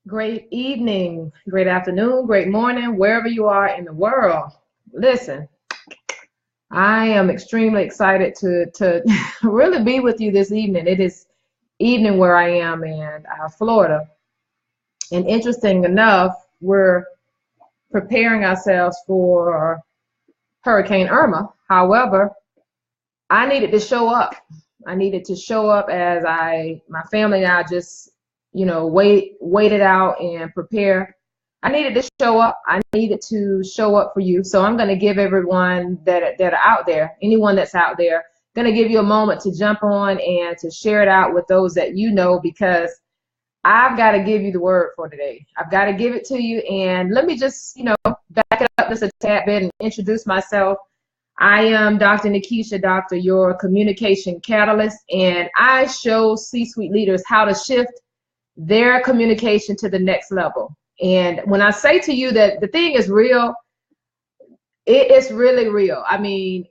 Great evening, great afternoon, great morning, wherever you are in the world. Listen, I am extremely excited to really be with you this evening. It is evening where I am in Florida. And interesting enough, we're preparing ourselves for Hurricane Irma. However, I needed to show up. I needed to show up as my family and I just, wait it out and prepare. I needed to show up. I needed to show up for you. So I'm going to give everyone that are out there, anyone that's out there, going to give you a moment to jump on and to share it out with those that you know, because I've got to give you the word for today. I've got to give it to you. And let me just, back it up just a tad bit and introduce myself. I am Dr. Nikisha Doctor, your communication catalyst, and I show C-suite leaders how to shift their communication to the next level. And when I say to you that the thing is real, it is really real. I mean,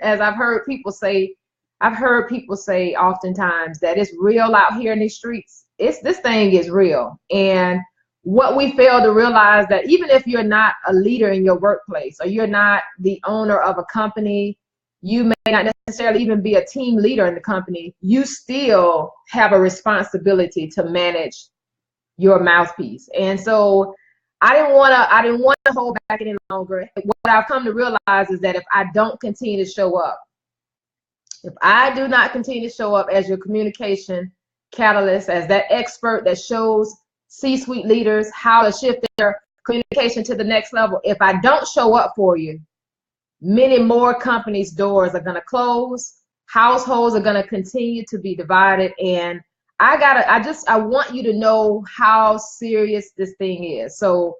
as I've heard people say oftentimes that it's real out here in these streets. This thing is real. And what we fail to realize, that even if you're not a leader in your workplace, or you're not the owner of a company, you may not necessarily even be a team leader in the company, you still have a responsibility to manage your mouthpiece. And so I didn't want to hold back any longer. What I've come to realize is that if I don't continue to show up, if I do not continue to show up as your communication catalyst, as that expert that shows C-suite leaders how to shift their communication to the next level, if I don't show up for you, many more companies' doors are going to close, households are going to continue to be divided, and I want you to know how serious this thing is. So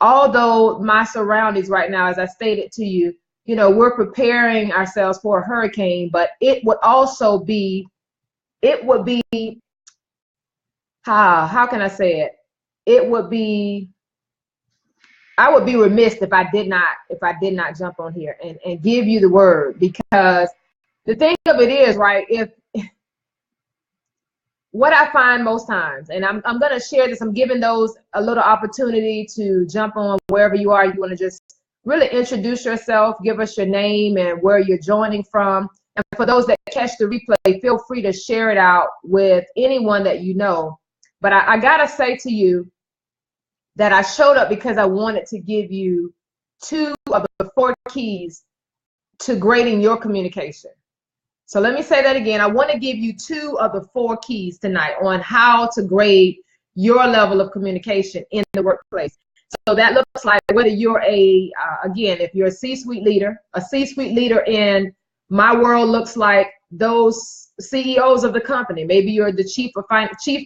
although my surroundings right now, as I stated to you, we're preparing ourselves for a hurricane, but it would be, how can I say it? I would be remiss if I did not jump on here and give you the word, because the thing of it is, right, if what I find most times, and I'm going to share this, I'm giving those a little opportunity to jump on wherever you are. You want to just really introduce yourself, give us your name and where you're joining from. And for those that catch the replay, feel free to share it out with anyone that you know. But I got to say to you that I showed up because I wanted to give you 2 of the 4 keys to grading your communication. So let me say that again. I want to give you 2 of the 4 keys tonight on how to grade your level of communication in the workplace. So that looks like whether you're again, if you're a C-suite leader in my world looks like those CEOs of the company. Maybe you're the chief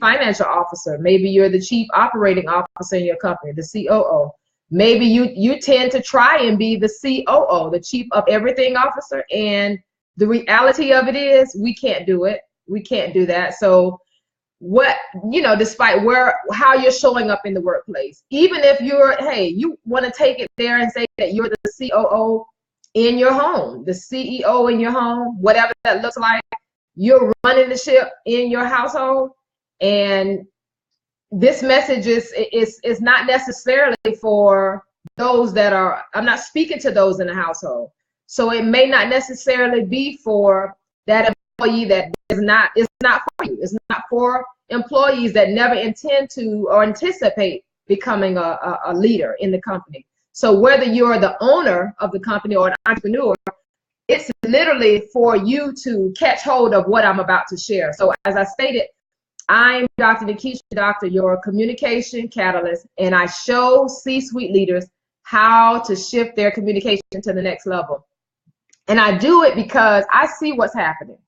financial officer. Maybe you're the chief operating officer in your company, the COO. Maybe you tend to try and be the COO, the chief of everything officer, and the reality of it is we can't do it. We can't do that. So despite how you're showing up in the workplace, even if you want to take it there and say that you're the COO in your home, the CEO in your home, whatever that looks like, you're running the ship in your household. And this message is not necessarily for those I'm not speaking to those in the household. So it may not necessarily be for that employee that it's not for you. It's not for employees that never intend to or anticipate becoming a leader in the company. So whether you're the owner of the company or an entrepreneur, it's literally for you to catch hold of what I'm about to share. So as I stated, I'm Dr. Nikisha Doctor, your communication catalyst, and I show C-suite leaders how to shift their communication to the next level. And I do it because I see what's happening.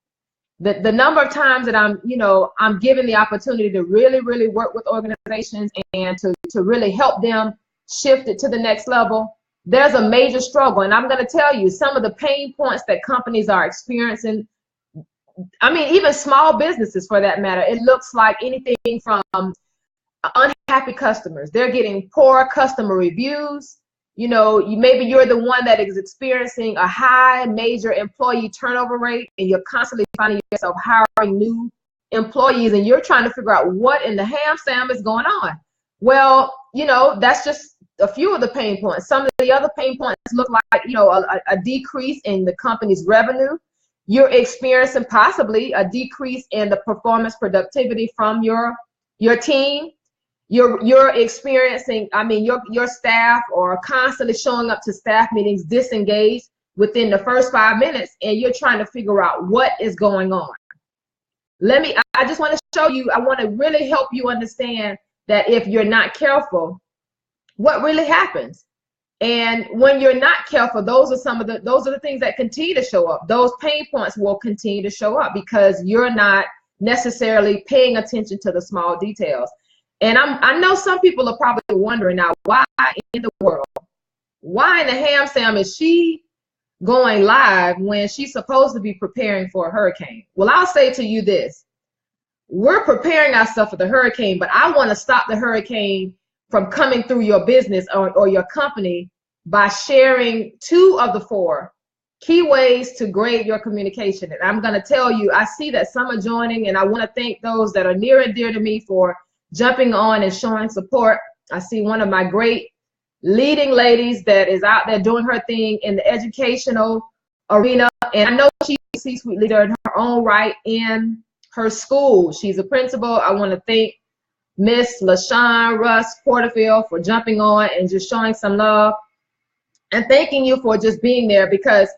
The number of times that I'm given the opportunity to really, really work with organizations and to really help them shift it to the next level, there's a major struggle. And I'm going to tell you some of the pain points that companies are experiencing. I mean, even small businesses for that matter, it looks like anything from unhappy customers. They're getting poor customer reviews. Maybe you're the one that is experiencing a high major employee turnover rate, and you're constantly finding yourself hiring new employees, and you're trying to figure out what in the ham sam is going on. Well, that's just a few of the pain points. Some of the other pain points look like, a decrease in the company's revenue. You're experiencing possibly a decrease in the performance productivity from your team. You're experiencing, your staff are constantly showing up to staff meetings disengaged within the first 5 minutes, and you're trying to figure out what is going on. I just want to show you, I want to really help you understand that if you're not careful, what really happens. And when you're not careful, those are the things that continue to show up. Those pain points will continue to show up because you're not necessarily paying attention to the small details. And I know some people are probably wondering now, why in the world? Why in the ham Sam is she going live when she's supposed to be preparing for a hurricane? Well, I'll say to you this. We're preparing ourselves for the hurricane, but I want to stop the hurricane from coming through your business or your company by sharing 2 of the 4 key ways to grade your communication. And I'm going to tell you, I see that some are joining, and I want to thank those that are near and dear to me for jumping on and showing support. I see one of my great leading ladies that is out there doing her thing in the educational arena, and I know she's a C-suite leader in her own right in her school. She's a principal. I want to thank Miss LaShawn Russ Porterfield for jumping on and just showing some love, and thanking you for just being there, because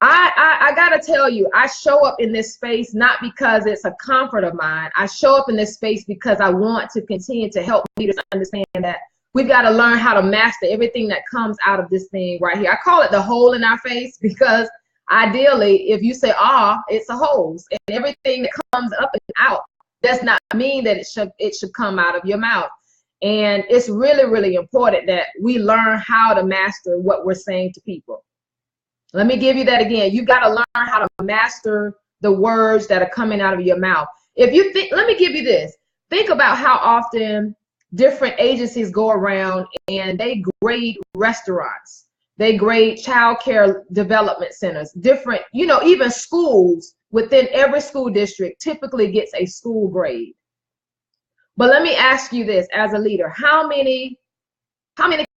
I gotta tell you, I show up in this space not because it's a comfort of mine. I show up in this space because I want to continue to help leaders understand that we've got to learn how to master everything that comes out of this thing right here. I call it the hole in our face, because ideally, if you say it's a hose, and everything that comes up and out does not mean that it should come out of your mouth. And it's really, really important that we learn how to master what we're saying to people. Let me give you that again. You've got to learn how to master the words that are coming out of your mouth. Let me give you this. Think about how often different agencies go around and they grade restaurants. They grade child care development centers, different, even schools within every school district typically gets a school grade. But let me ask you this as a leader, how many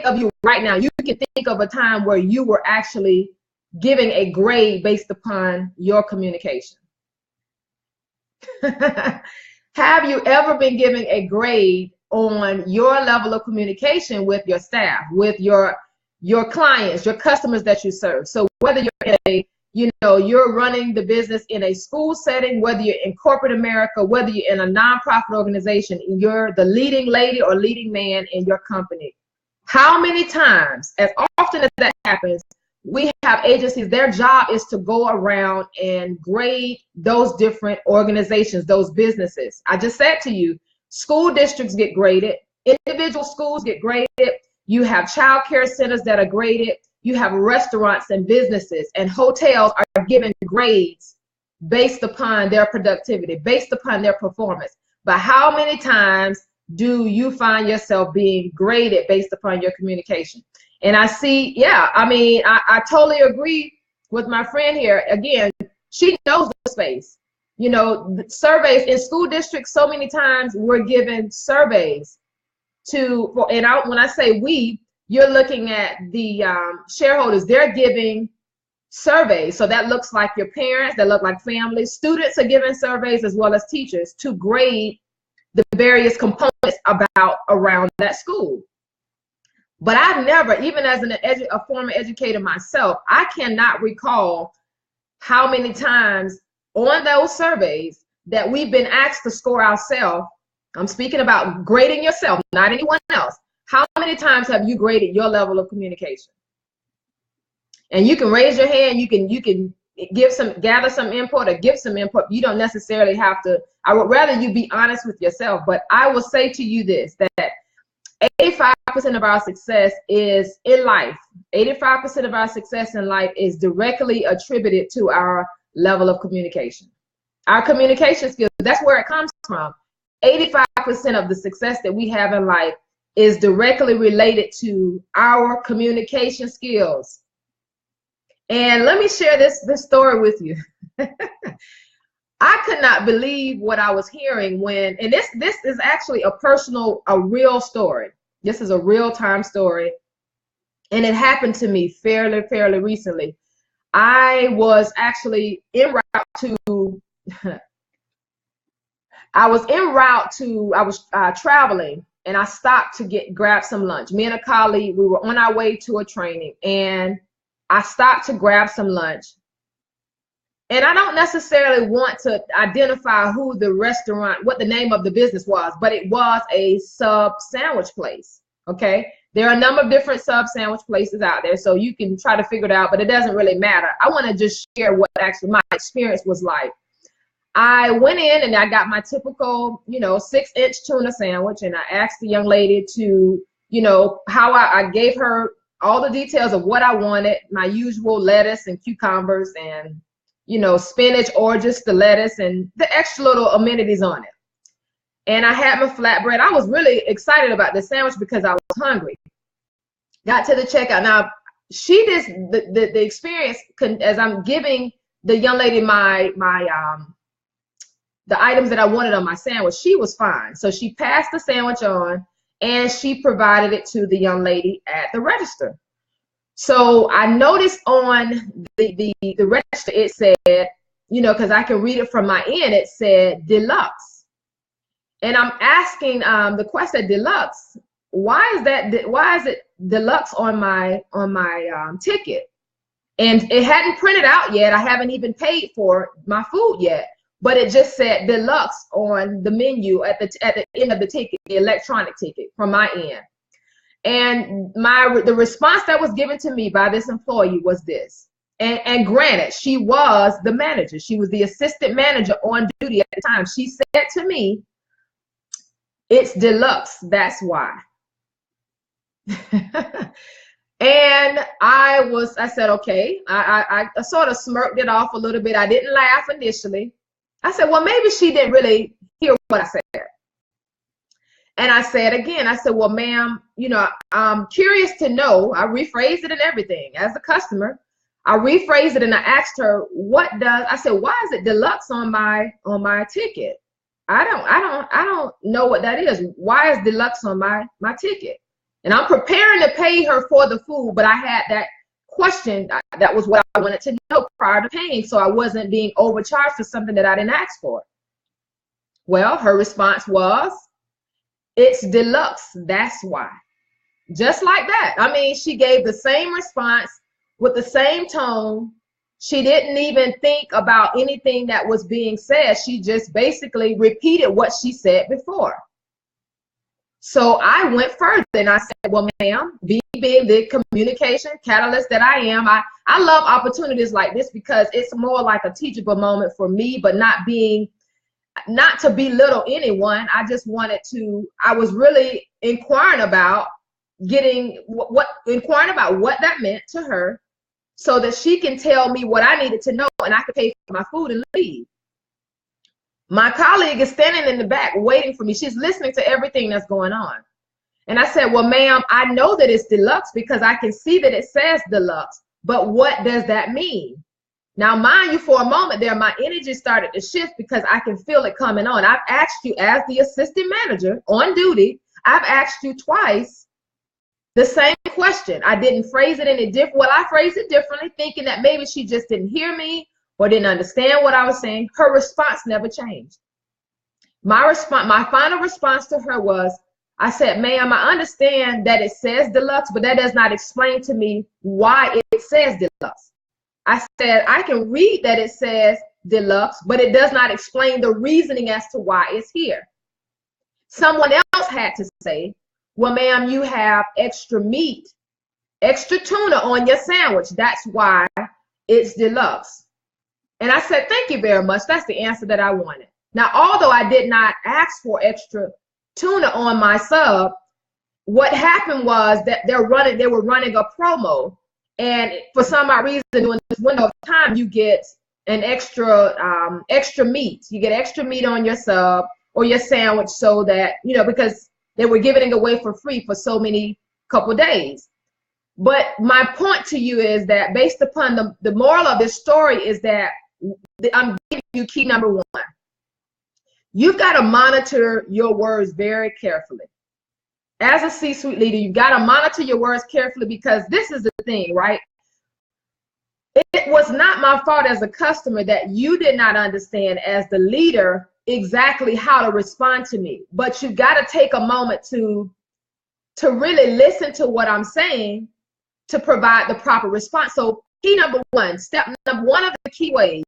of you right now, you can think of a time where you were actually giving a grade based upon your communication? Have you ever been giving a grade on your level of communication with your staff, with your clients, your customers that you serve? So whether you're running the business in a school setting, whether you're in corporate America, whether you're in a nonprofit organization, you're the leading lady or leading man in your company. How many times, as often as that happens, we have agencies, their job is to go around and grade those different organizations, those businesses. I just said to you, school districts get graded, individual schools get graded, you have child care centers that are graded, you have restaurants and businesses and hotels are given grades based upon their productivity, based upon their performance. But how many times do you find yourself being graded based upon your communication? And I see, I totally agree with my friend here. Again, she knows the space. Surveys in school districts, so many times we're given surveys when I say we, you're looking at the shareholders, they're giving surveys. So that looks like your parents, that look like families. Students are given surveys as well as teachers to grade the various components around that school. But I've never, even as a former educator myself, I cannot recall how many times on those surveys that we've been asked to score ourselves. I'm speaking about grading yourself, not anyone else. How many times have you graded your level of communication? And you can raise your hand, you can gather some input or give some input. You don't necessarily have to. I would rather you be honest with yourself. But I will say to you this, that 85% of our success is in life. 85% of our success in life is directly attributed to our level of communication. Our communication skills, that's where it comes from. 85% of the success that we have in life is directly related to our communication skills. And let me share this story with you. I could not believe what I was hearing when, and this is actually a real story. This is a real time story, and it happened to me fairly recently. I was actually en route to, I was traveling, and I stopped to grab some lunch. Me and a colleague, we were on our way to a training, and I stopped to grab some lunch. And I don't necessarily want to identify who the restaurant, what the name of the business was, but it was a sub sandwich place. Okay. There are a number of different sub sandwich places out there, so you can try to figure it out, but it doesn't really matter. I want to just share what actually my experience was like. I went in and I got my typical, 6-inch tuna sandwich, and I asked the young lady to, how I gave her all the details of what I wanted, my usual lettuce and cucumbers and spinach or just the lettuce and the extra little amenities on it. And I had my flatbread. I was really excited about this sandwich because I was hungry. Got to the checkout. Now, the experience, as I'm giving the young lady the items that I wanted on my sandwich, she was fine. So she passed the sandwich on and she provided it to the young lady at the register. So I noticed on the register, it said, because I can read it from my end, it said deluxe. And I'm asking the question, deluxe, why is it deluxe on my ticket? And it hadn't printed out yet. I haven't even paid for my food yet, but it just said deluxe on the menu at the end of the ticket, the electronic ticket from my end. And the response that was given to me by this employee was this. And granted, she was the manager. She was the assistant manager on duty at the time. She said to me, "It's deluxe, that's why." And I said, okay. I sort of smirked it off a little bit. I didn't laugh initially. I said, well, maybe she didn't really hear what I said. And I said again, I said, well, ma'am, I'm curious to know. I rephrased it and everything as a customer. I rephrased it and I asked her, I said, why is it deluxe on my ticket? I don't know what that is. Why is deluxe on my ticket? And I'm preparing to pay her for the food, but I had that question. That was what I wanted to know prior to paying, so I wasn't being overcharged for something that I didn't ask for. Well, her response was, "It's deluxe, that's why." Just like that. I mean, she gave the same response with the same tone. She didn't even think about anything that was being said. She just basically repeated what she said before. So I went further and I said, well, ma'am, being the communication catalyst that I am, I love opportunities like this because it's more like a teachable moment for me, but not to belittle anyone. I was really inquiring about what that meant to her so that she can tell me what I needed to know and I could pay for my food and leave. My colleague is standing in the back waiting for me. She's listening to everything that's going on. And I said, well, ma'am, I know that it's deluxe because I can see that it says deluxe, but what does that mean? Now, mind you, for a moment there, my energy started to shift because I can feel it coming on. I've asked you as the assistant manager on duty, I've asked you twice the same question. I didn't phrase it any different. Well, I phrased it differently, thinking that maybe she just didn't hear me or didn't understand what I was saying. Her response never changed. My final response to her was, I said, ma'am, I understand that it says deluxe, but that does not explain to me why it says deluxe. I said, I can read that it says deluxe, but it does not explain the reasoning as to why it's here. Someone else had to say, well, ma'am, you have extra meat, extra tuna on your sandwich. That's why it's deluxe. And I said, thank you very much. That's the answer that I wanted. Now, although I did not ask for extra tuna on my sub, what happened was that they were running a promo. And for some odd reason, during this window of time, you get an extra meat. You get extra meat on your sub or your sandwich so that, because they were giving it away for free for so many couple days. But my point to you is that based upon the moral of this story is that I'm giving you key number one. You've got to monitor your words very carefully. As a C-suite leader, you've got to monitor your words carefully, because this is the thing, right? It was not my fault as a customer that you did not understand as the leader exactly how to respond to me. But you've got to take a moment to really listen to what I'm saying to provide the proper response. So key number one, step number one of the key ways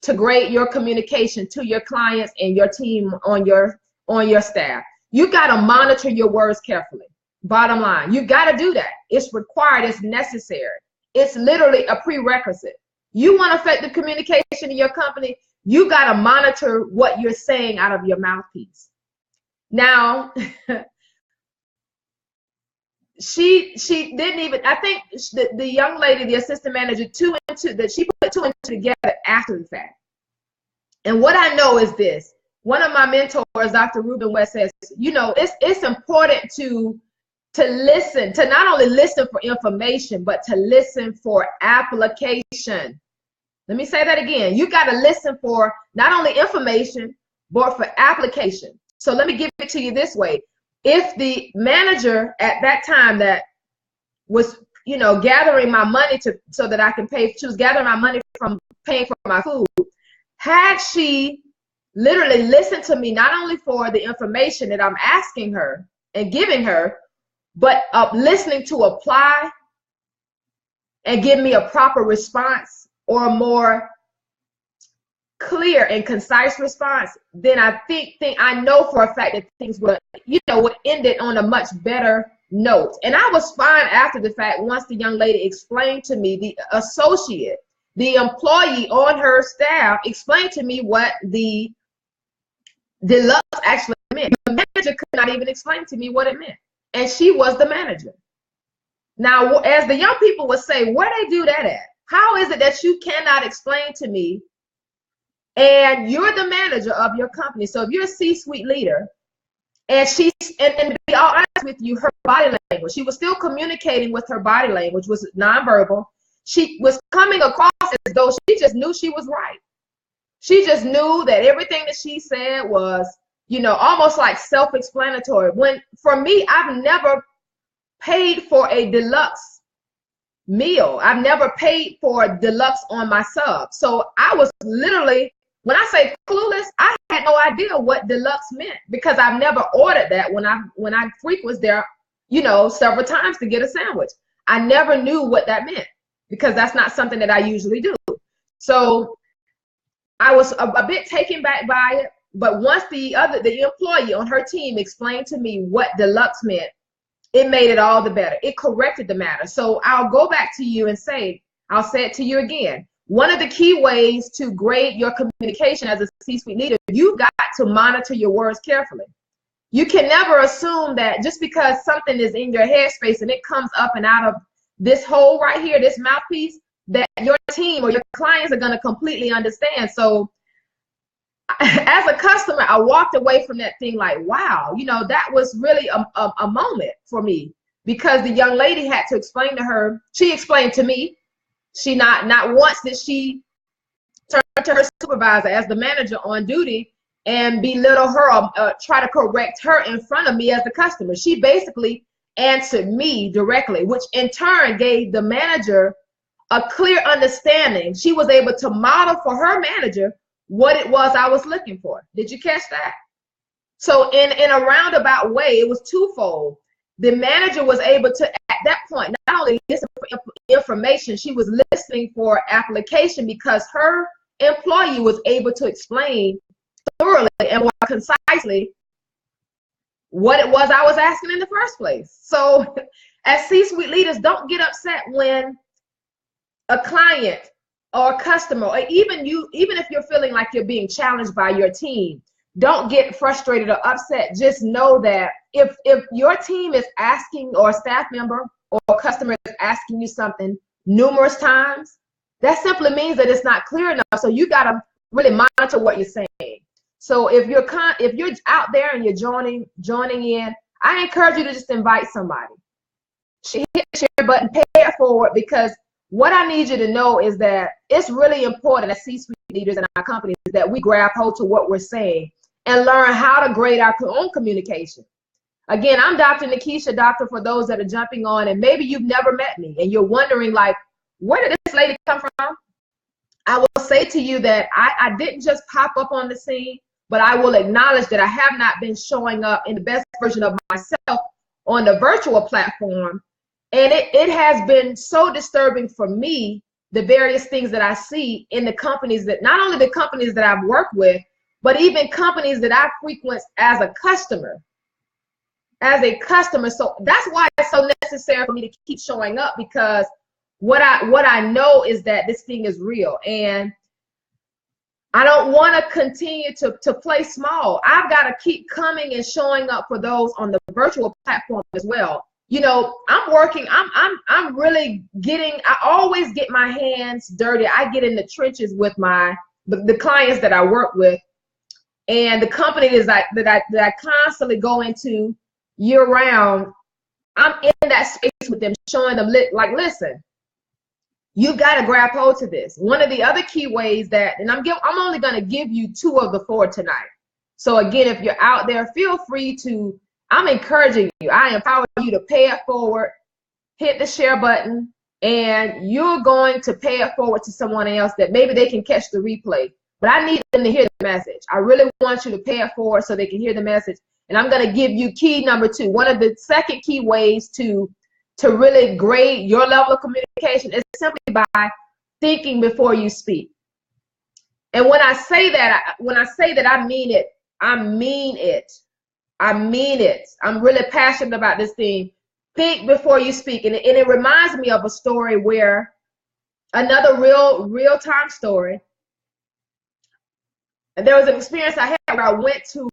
to grade your communication to your clients and your team on your staff. You got to monitor your words carefully. Bottom line, you got to do that. It's required. It's necessary. It's literally a prerequisite. You want effective communication in your company, you got to monitor what you're saying out of your mouthpiece. Now, she didn't even, I think the young lady, the assistant manager, she put two and two together after the fact. And what I know is this: one of my mentors, Dr. Ruben West, says, you know, it's important to listen, to not only listen for information, but to listen for application. Let me say that again. You got to listen for not only information, but for application. So let me give it to you this way. If the manager at that time that was, you know, gathering my money so that I can pay, she was gathering my money from paying for my food, had she literally listened to me, not only for the information that I'm asking her and giving her, but listening to apply and give me a proper response, or a more clear and concise response, then I know for a fact that things would end it on a much better note. And I was fine after the fact once the young lady explained to me, the associate, the employee on her staff explained to me what the deluxe actually meant. The manager could not even explain to me what it meant. And she was the manager. Now, as the young people would say, where they do that at? How is it that you cannot explain to me, and you're the manager of your company? So if you're a C-suite leader, and and to be all honest with you, her body language, she was still communicating with her body language, was nonverbal. She was coming across as though she just knew she was right. She just knew that everything that she said was, you know, almost like self-explanatory. When, for me, I've never paid for a deluxe meal. I've never paid for deluxe on my sub. So I was literally, when I say clueless, I had no idea what deluxe meant, because I've never ordered that when I was there, you know, several times to get a sandwich. I never knew what that meant, because that's not something that I usually do. So I was a bit taken back by it. But once the employee on her team explained to me what deluxe meant, it made it all the better. It corrected the matter. So I'll go back to you and I'll say it to you again. One of the key ways to grade your communication as a C-suite leader, you've got to monitor your words carefully. You can never assume that just because something is in your headspace and it comes up and out of this hole right here, this mouthpiece, that your team or your clients are going to completely understand. So as a customer, I walked away from that thing like, wow, you know, that was really a moment for me, because the young lady had to explain to her. She explained to me. She not once did she turn to her supervisor as the manager on duty and belittle her, try to correct her in front of me as the customer. She basically answered me directly, which in turn gave the manager a clear understanding. She was able to model for her manager what it was I was looking for. Did you catch that? So in a roundabout way, it was twofold. The manager was able to, at that point, not only listen for information, she was listening for application, because her employee was able to explain thoroughly and more concisely what it was I was asking in the first place. So as C-suite leaders, don't get upset when a client or a customer, or even if you're feeling like you're being challenged by your team, don't get frustrated or upset. Just know that if your team is asking, or a staff member or a customer is asking you something numerous times, that simply means that it's not clear enough. So you got to really monitor what you're saying. So if you're out there and you're joining in, I encourage you to just invite somebody. Hit the share button, pay it forward, because what I need you to know is that it's really important as C-suite leaders in our companies is that we grab hold to what we're saying and learn how to grade our own communication. Again, I'm Dr. Nikisha, doctor, for those that are jumping on, and maybe you've never met me and you're wondering, like, where did this lady come from? I will say to you that I didn't just pop up on the scene, but I will acknowledge that I have not been showing up in the best version of myself on the virtual platform. And it has been so disturbing for me, the various things that I see in the companies that, not only the companies that I've worked with, but even companies that I frequent as a customer. So that's why it's so necessary for me to keep showing up, because what I know is that this thing is real, and I don't want to continue to play small. I've got to keep coming and showing up for those on the virtual platform as well. You know, I'm working, I'm really getting, I always get my hands dirty. I get in the trenches with the clients that I work with, and the companies that I constantly go into year round. I'm in that space with them, showing them, like, listen, you got to grab hold to this. One of the other key ways that, and I'm only going to give you 2 of the 4 tonight. So again, if you're out there, feel free to, I'm encouraging you, I empower you to pay it forward, hit the share button, and you're going to pay it forward to someone else that maybe they can catch the replay. But I need them to hear the message. I really want you to pay it forward so they can hear the message. And I'm going to give you key number 2. One of the second key ways to really grade your level of communication is simply by thinking before you speak. And when I say that, I mean it. I mean it. I mean it. I'm really passionate about this thing. Think before you speak. And it reminds me of a story where, another real-time story. And there was an experience I had where I went to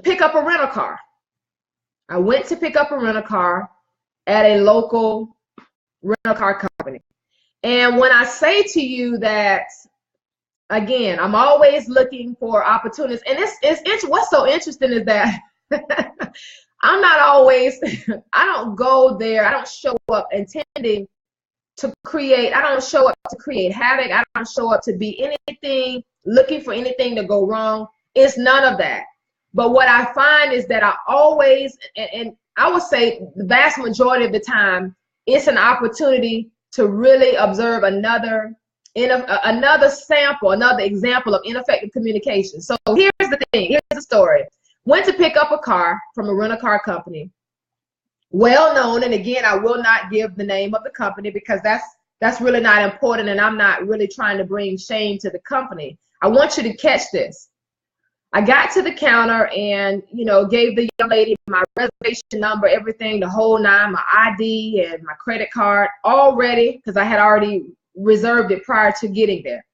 pick up a rental car. I went to pick up a rental car at a local rental car company. And when I say to you that, again, I'm always looking for opportunities. And what's so interesting is that I'm not always, I don't go there, I don't show up intending to create, I don't show up to create havoc, I don't show up to be anything, looking for anything to go wrong. It's none of that. But what I find is that I always, and I would say the vast majority of the time, it's an opportunity to really observe another sample, another example of ineffective communication. So here's the thing, here's the story. Went to pick up a car from a rental car company, well known, and again, I will not give the name of the company because that's really not important, and I'm not really trying to bring shame to the company. I want you to catch this. I got to the counter and, you know, gave the young lady my reservation number, everything, the whole 9, my ID and my credit card, all ready, because I had already reserved it prior to getting there.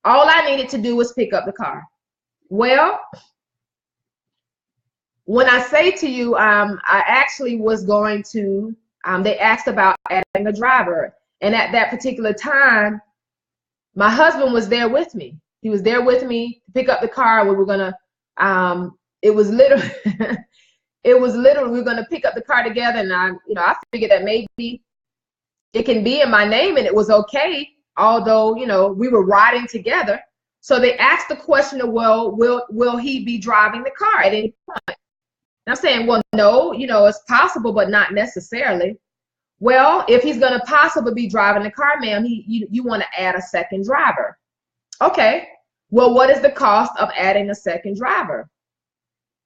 All I needed to do was pick up the car. Well, when I say to you, I actually was going to, they asked about adding a driver. And at that particular time, my husband was there with me. He was there with me to pick up the car. We were gonna, it was literally, we were gonna pick up the car together. And I figured that maybe it can be in my name and it was okay. Although, we were riding together. So they asked the question of, well, will he be driving the car at any point? And I'm saying, well, no, it's possible, but not necessarily. Well, if he's going to possibly be driving the car, ma'am, you want to add a second driver. Okay. Well, what is the cost of adding a second driver?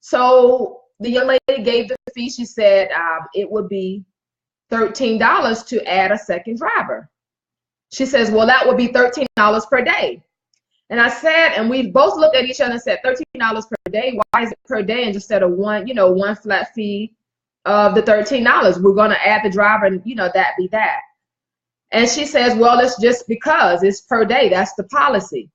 So the young lady gave the fee. She said it would be $13 to add a second driver. She says, well, that would be $13 per day. And I said, and we both looked at each other and said, $13 per day. Why is it per day instead of one flat fee of the $13? We're going to add the driver and, that be that. And she says, well, it's just because it's per day. That's the policy.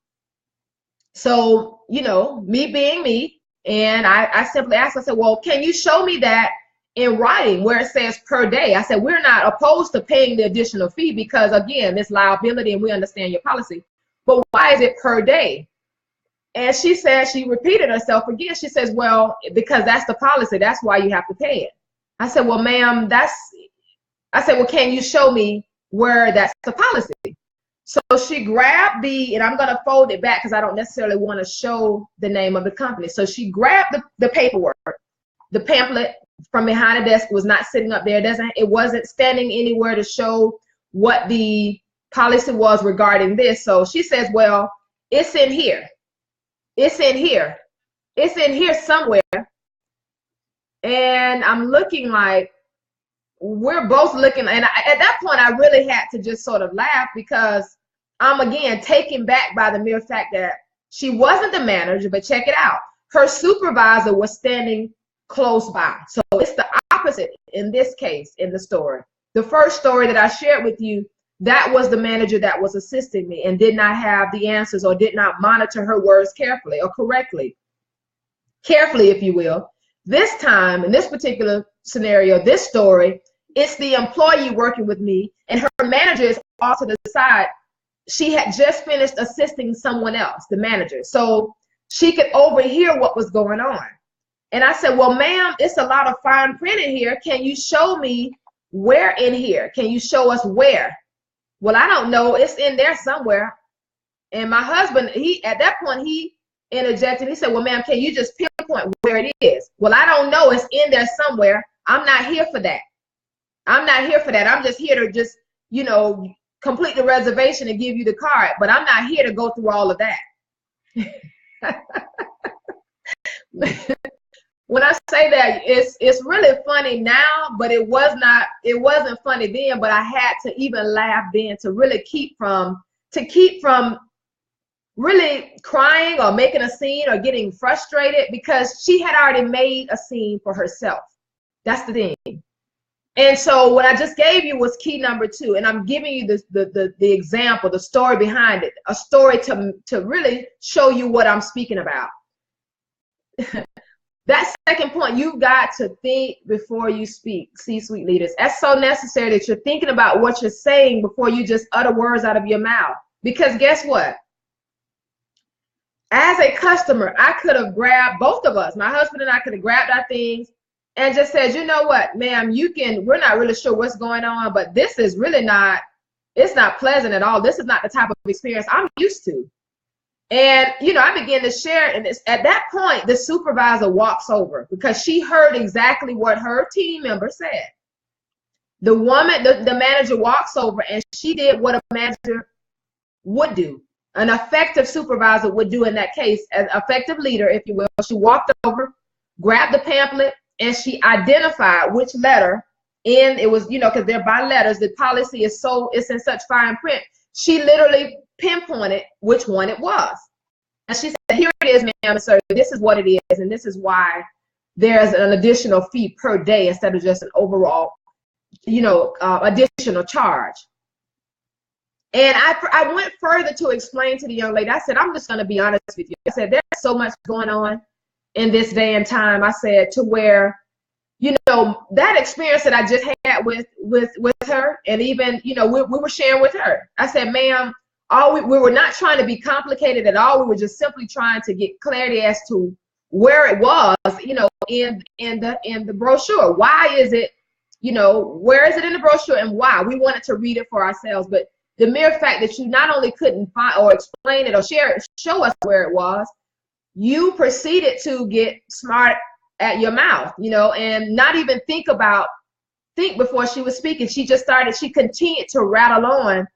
So, me being me, and I simply asked, I said, well, can you show me that in writing where it says per day? I said, we're not opposed to paying the additional fee because, again, it's liability and we understand your policy. But why is it per day? And she said, she repeated herself again. She says, well, because that's the policy. That's why you have to pay it. I said, well, ma'am, well, can you show me where that's the policy? So she grabbed and I'm going to fold it back because I don't necessarily want to show the name of the company. So she grabbed the paperwork, the pamphlet from behind the desk. Was not sitting up there. It wasn't standing anywhere to show what the policy was regarding this. So she says, well, it's in here. It's in here. It's in here somewhere. And I'm looking like, we're both looking, and at that point I really had to just sort of laugh, because I'm again taken back by the mere fact that she wasn't the manager, but check it out, her supervisor was standing close by. So it's the opposite in this case in the story. The first story that I shared with you, that was the manager that was assisting me and did not have the answers or did not monitor her words carefully or carefully, if you will. This time, in this particular scenario, this story, it's the employee working with me, and her manager is off to the side. She had just finished assisting someone else, the manager, so she could overhear what was going on. And I said, well, ma'am, it's a lot of fine print in here. Can you show me where in here? Can you show us where? Well, I don't know. It's in there somewhere. And my husband, at that point, he interjected. He said, well, ma'am, can you just pinpoint where it is? Well, I don't know. It's in there somewhere. I'm not here for that. I'm not here for that. I'm just here to just, complete the reservation and give you the card. But I'm not here to go through all of that. When I say that, it's really funny now, but it wasn't funny then, but I had to even laugh then to really keep from really crying or making a scene or getting frustrated, because she had already made a scene for herself. That's the thing. And so what I just gave you was key number 2, and I'm giving you the example, the story behind it, a story to really show you what I'm speaking about. That second point, you've got to think before you speak, C-suite leaders. That's so necessary, that you're thinking about what you're saying before you just utter words out of your mouth. Because guess what? As a customer, I could have grabbed, both of us, my husband and I could have grabbed our things and just said, you know what, ma'am, we're not really sure what's going on, but this is really it's not pleasant at all. This is not the type of experience I'm used to. And, I began to share, and at that point, the supervisor walks over because she heard exactly what her team member said. The woman, the manager walks over, and she did what a manager would do, an effective supervisor would do in that case, an effective leader, if you will. She walked over, grabbed the pamphlet, and she identified which letter it was, because they're by letters. The policy it's in such fine print. She literally pinpointed which one it was. And she said, here it is, ma'am, sir, this is what it is, and this is why there's an additional fee per day instead of just an overall, additional charge. And I went further to explain to the young lady. I said, I'm just going to be honest with you. I said, there's so much going on in this day and time. I said, to where, that experience that I just had with her, and even, we were sharing with her. I said, ma'am, we were not trying to be complicated at all. We were just simply trying to get clarity as to where it was, in the brochure. Why is it, where is it in the brochure and why? We wanted to read it for ourselves. But the mere fact that you not only couldn't find or explain it or show us where it was, you proceeded to get smart at your mouth, and not even think before she was speaking. She continued to rattle on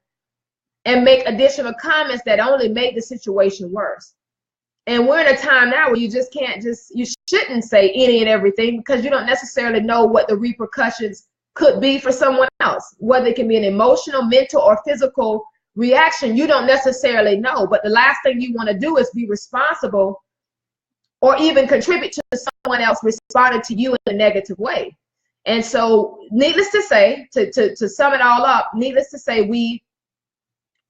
and make additional comments that only made the situation worse. And we're in a time now where you shouldn't say any and everything, because you don't necessarily know what the repercussions could be for someone else, whether it can be an emotional, mental, or physical reaction. You don't necessarily know, but the last thing you want to do is be responsible or even contribute to someone else responding to you in a negative way. And so, needless to say, to sum it all up, needless to say,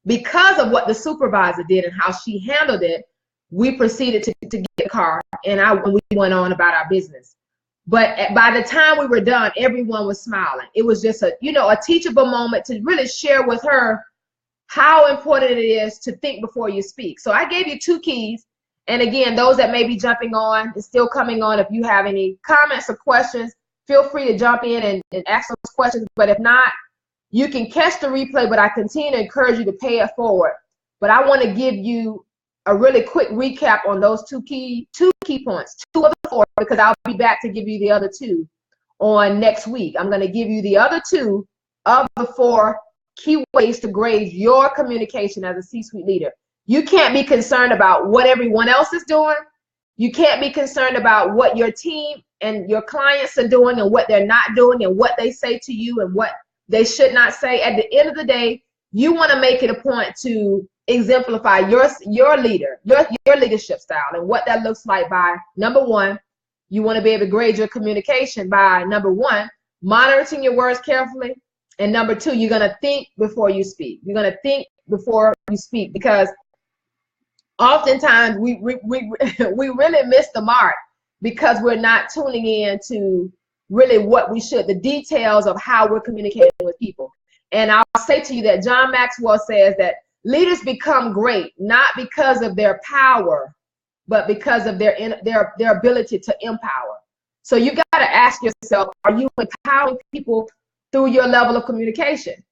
because of what the supervisor did and how she handled it, we proceeded to get the car, and we went on about our business. But by the time we were done, everyone was smiling. It was just a teachable moment to really share with her how important it is to think before you speak. So I gave you 2 keys. And again, those that may be jumping on and still coming on, if you have any comments or questions, feel free to jump in and ask those questions. But if not, You can catch the replay, but I continue to encourage you to pay it forward. But I want to give you a really quick recap on those two key points, 2 of the 4, because I'll be back to give you the other 2 on next week. I'm going to give you the other 2 of the 4 key ways to grade your communication as a C-suite leader. You can't be concerned about what everyone else is doing. You can't be concerned about what your team and your clients are doing and what they're not doing and what they say to you and what they should not say. At the end of the day, you want to make it a point to exemplify your leadership style and what that looks like by, number 1, you want to be able to grade your communication by, number 1, monitoring your words carefully, and number 2, you're going to think before you speak. You're going to think before you speak, because oftentimes we really miss the mark because we're not tuning in to really what we should, the details of how we're communicating with people. And I'll say to you that John Maxwell says that leaders become great not because of their power, but because of their ability to empower. So you got to ask yourself, are you empowering people through your level of communication?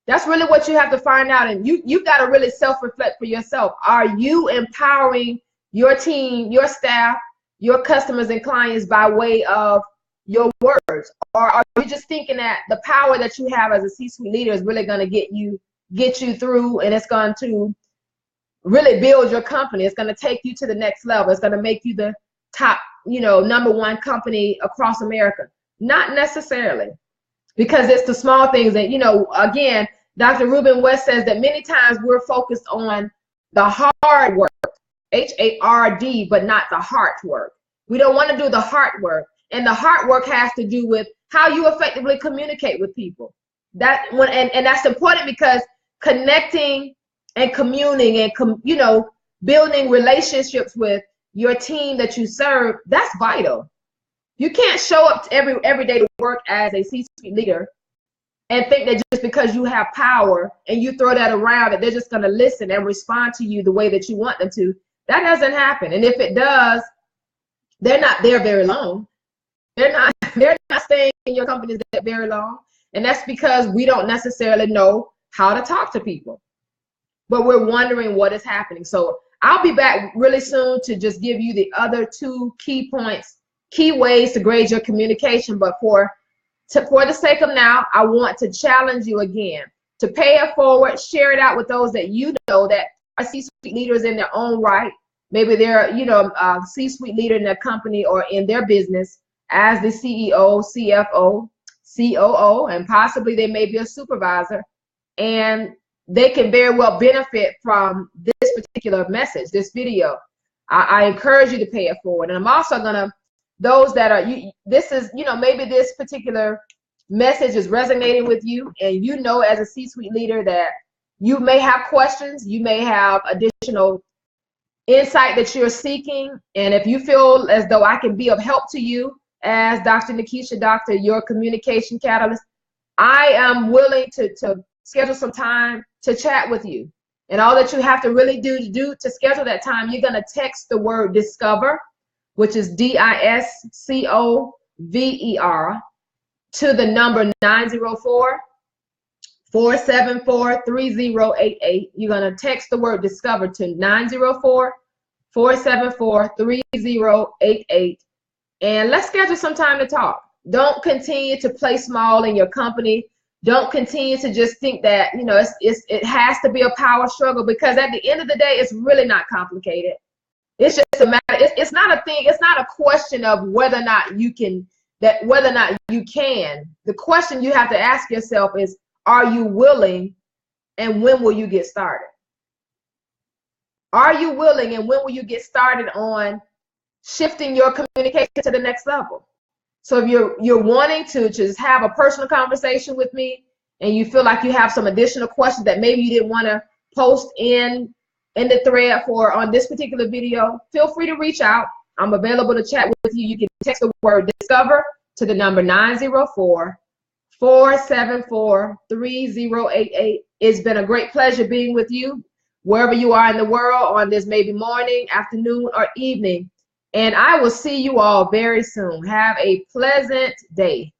That's really what you have to find out. And you got to really self-reflect for yourself. Are you empowering your team, your staff, your customers and clients by way of your words? Or are you just thinking that the power that you have as a C-suite leader is really going to get you through, and it's going to really build your company? It's going to take you to the next level. It's going to make you the top, number 1 company across America. Not necessarily, because it's the small things that, again, Dr. Ruben West says that many times we're focused on the hard work, H-A-R-D, but not the heart work. We don't want to do the heart work. And the heart work has to do with how you effectively communicate with people. And that's important, because connecting and communing and building relationships with your team that you serve, that's vital. You can't show up every day to work as a C-suite leader and think that just because you have power and you throw that around that they're just going to listen and respond to you the way that you want them to. That doesn't happen. And if it does, they're not there very long. They're not staying in your companies that very long. And that's because we don't necessarily know how to talk to people, but we're wondering what is happening. So I'll be back really soon to just give you the other 2 key points, key ways to grade your communication. But for the sake of now, I want to challenge you again to pay it forward, share it out with those that you know that are C-suite leaders in their own right. Maybe they're, a C-suite leader in their company or in their business as the CEO, CFO, COO, and possibly they may be a supervisor, and they can very well benefit from this particular message, this video. I encourage you to pay it forward. And I'm also gonna, those that are, maybe this particular message is resonating with you, and as a C-suite leader that you may have questions, you may have additional insight that you're seeking, and if you feel as though I can be of help to you as Dr. Nikisha Doctor, your communication catalyst, I am willing to schedule some time to chat with you. And all that you have to really do to schedule that time, you're gonna text the word discover, which is DISCOVER, to the number 904-474-3088. You're gonna text the word discover to 904-474-3088. And let's schedule some time to talk. Don't continue to play small in your company. Don't continue to just think that, it has to be a power struggle, because at the end of the day, it's really not complicated. It's just a matter, it's not a thing, it's not a question of whether or not you can. The question you have to ask yourself is, are you willing, and when will you get started? Are you willing, and when will you get started on shifting your communication to the next level? So if you're wanting to just have a personal conversation with me, and you feel like you have some additional questions that maybe you didn't want to post in the thread on this particular video, feel free to reach out. I'm available to chat with you. You can text the word discover to the number 904-474-3088. It's been a great pleasure being with you wherever you are in the world on this maybe morning, afternoon, or evening. And I will see you all very soon. Have a pleasant day.